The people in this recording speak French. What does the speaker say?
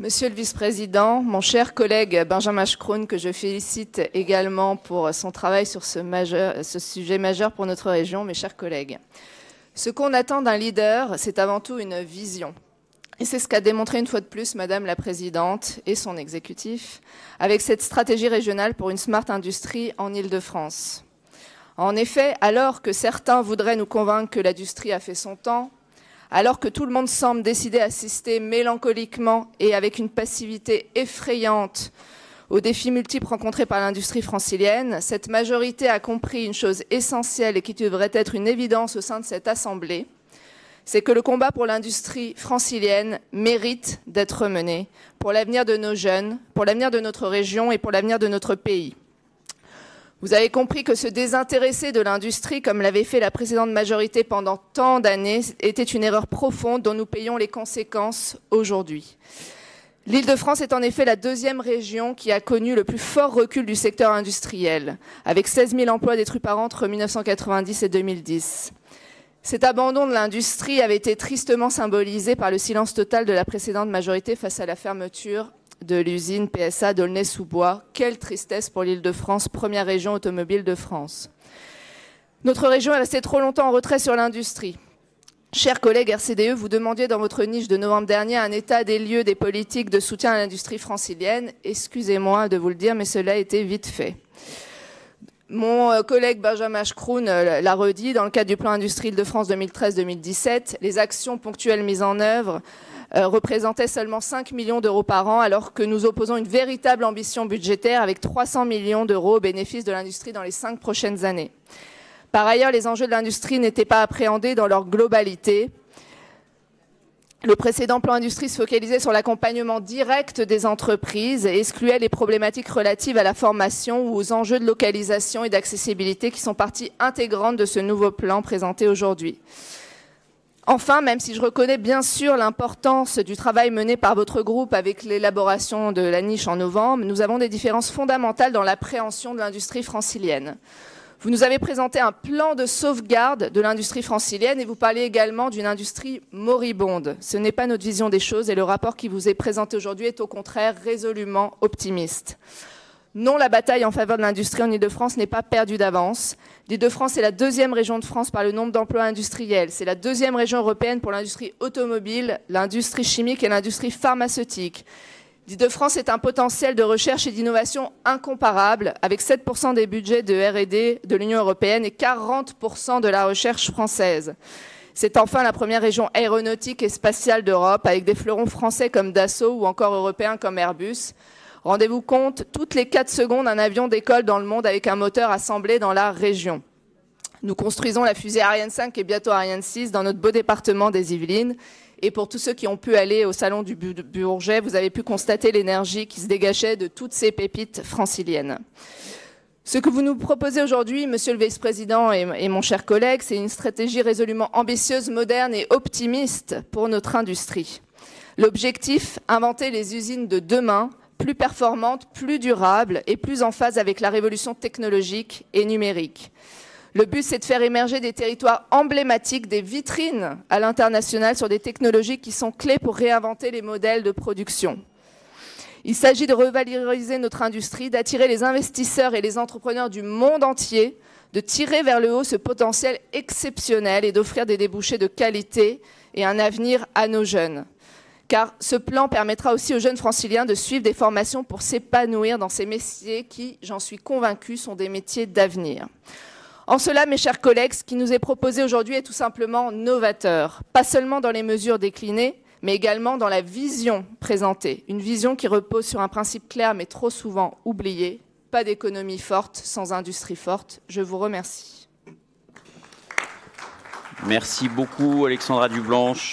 Monsieur le vice-président, mon cher collègue Benjamin Schroen, que je félicite également pour son travail sur ce sujet majeur pour notre région, mes chers collègues. Ce qu'on attend d'un leader, c'est avant tout une vision. Et c'est ce qu'a démontré une fois de plus Madame la Présidente et son exécutif avec cette stratégie régionale pour une smart industrie en Île-de-France. En effet, alors que certains voudraient nous convaincre que l'industrie a fait son temps, alors que tout le monde semble décidé à assister mélancoliquement et avec une passivité effrayante aux défis multiples rencontrés par l'industrie francilienne, cette majorité a compris une chose essentielle et qui devrait être une évidence au sein de cette Assemblée, c'est que le combat pour l'industrie francilienne mérite d'être mené pour l'avenir de nos jeunes, pour l'avenir de notre région et pour l'avenir de notre pays. Vous avez compris que se désintéresser de l'industrie, comme l'avait fait la précédente majorité pendant tant d'années, était une erreur profonde dont nous payons les conséquences aujourd'hui. L'Île-de-France est en effet la deuxième région qui a connu le plus fort recul du secteur industriel, avec 16 000 emplois détruits par an entre 1990 et 2010. Cet abandon de l'industrie avait été tristement symbolisé par le silence total de la précédente majorité face à la fermeture de l'usine PSA d'Aulnay-sous-Bois. Quelle tristesse pour l'Île-de-France, première région automobile de France. Notre région est restée trop longtemps en retrait sur l'industrie. Chers collègues RCDE, vous demandiez dans votre niche de novembre dernier un état des lieux des politiques de soutien à l'industrie francilienne. Excusez-moi de vous le dire, mais cela a été vite fait. Mon collègue Benjamin Schroen l'a redit, dans le cadre du plan Industrie Île-de-France 2013-2017, les actions ponctuelles mises en œuvre représentaient seulement 5 millions d'euros par an, alors que nous opposons une véritable ambition budgétaire avec 300 millions d'euros au bénéfice de l'industrie dans les 5 prochaines années. Par ailleurs, les enjeux de l'industrie n'étaient pas appréhendés dans leur globalité. Le précédent plan industrie se focalisait sur l'accompagnement direct des entreprises et excluait les problématiques relatives à la formation ou aux enjeux de localisation et d'accessibilité qui sont partie intégrante de ce nouveau plan présenté aujourd'hui. Enfin, même si je reconnais bien sûr l'importance du travail mené par votre groupe avec l'élaboration de la niche en novembre, nous avons des différences fondamentales dans l'appréhension de l'industrie francilienne. Vous nous avez présenté un plan de sauvegarde de l'industrie francilienne et vous parlez également d'une industrie moribonde. Ce n'est pas notre vision des choses et le rapport qui vous est présenté aujourd'hui est au contraire résolument optimiste. Non, la bataille en faveur de l'industrie en Île-de-France n'est pas perdue d'avance. L'Île-de-France est la deuxième région de France par le nombre d'emplois industriels. C'est la deuxième région européenne pour l'industrie automobile, l'industrie chimique et l'industrie pharmaceutique. L'Île-de-France est un potentiel de recherche et d'innovation incomparable, avec 7% des budgets de R&D de l'Union européenne et 40% de la recherche française. C'est enfin la première région aéronautique et spatiale d'Europe, avec des fleurons français comme Dassault ou encore européens comme Airbus. Rendez-vous compte, toutes les 4 secondes, un avion décolle dans le monde avec un moteur assemblé dans la région. Nous construisons la fusée Ariane 5 et bientôt Ariane 6 dans notre beau département des Yvelines. Et pour tous ceux qui ont pu aller au salon du Bourget, vous avez pu constater l'énergie qui se dégageait de toutes ces pépites franciliennes. Ce que vous nous proposez aujourd'hui, monsieur le vice-président et mon cher collègue, c'est une stratégie résolument ambitieuse, moderne et optimiste pour notre industrie. L'objectif, inventer les usines de demain, plus performantes, plus durables et plus en phase avec la révolution technologique et numérique. Le but, c'est de faire émerger des territoires emblématiques, des vitrines à l'international sur des technologies qui sont clés pour réinventer les modèles de production. Il s'agit de revaloriser notre industrie, d'attirer les investisseurs et les entrepreneurs du monde entier, de tirer vers le haut ce potentiel exceptionnel et d'offrir des débouchés de qualité et un avenir à nos jeunes. Car ce plan permettra aussi aux jeunes franciliens de suivre des formations pour s'épanouir dans ces métiers qui, j'en suis convaincue, sont des métiers d'avenir. En cela, mes chers collègues, ce qui nous est proposé aujourd'hui est tout simplement novateur, pas seulement dans les mesures déclinées, mais également dans la vision présentée. Une vision qui repose sur un principe clair, mais trop souvent oublié, pas d'économie forte sans industrie forte. Je vous remercie. Merci beaucoup, Alexandra Dublanche.